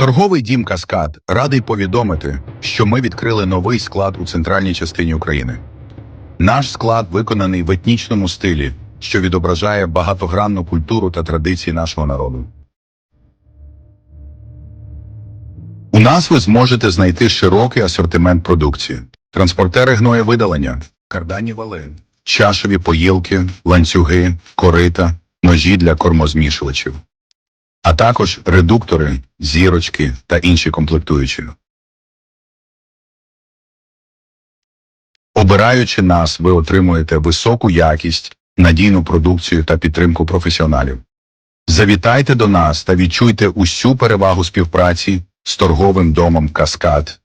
Торговий дім «Каскад» радий повідомити, що ми відкрили новий склад у центральній частині України. Наш склад виконаний в етнічному стилі, що відображає багатогранну культуру та традиції нашого народу. У нас ви зможете знайти широкий асортимент продукції: транспортери гноєвидалення, карданні вали, чашові поїлки, ланцюги, корита, ножі для кормозмішувачів, а також редуктори, зірочки та інші комплектуючі. Обираючи нас, ви отримуєте високу якість, надійну продукцію та підтримку професіоналів. Завітайте до нас та відчуйте усю перевагу співпраці з торговим домом «Каскад».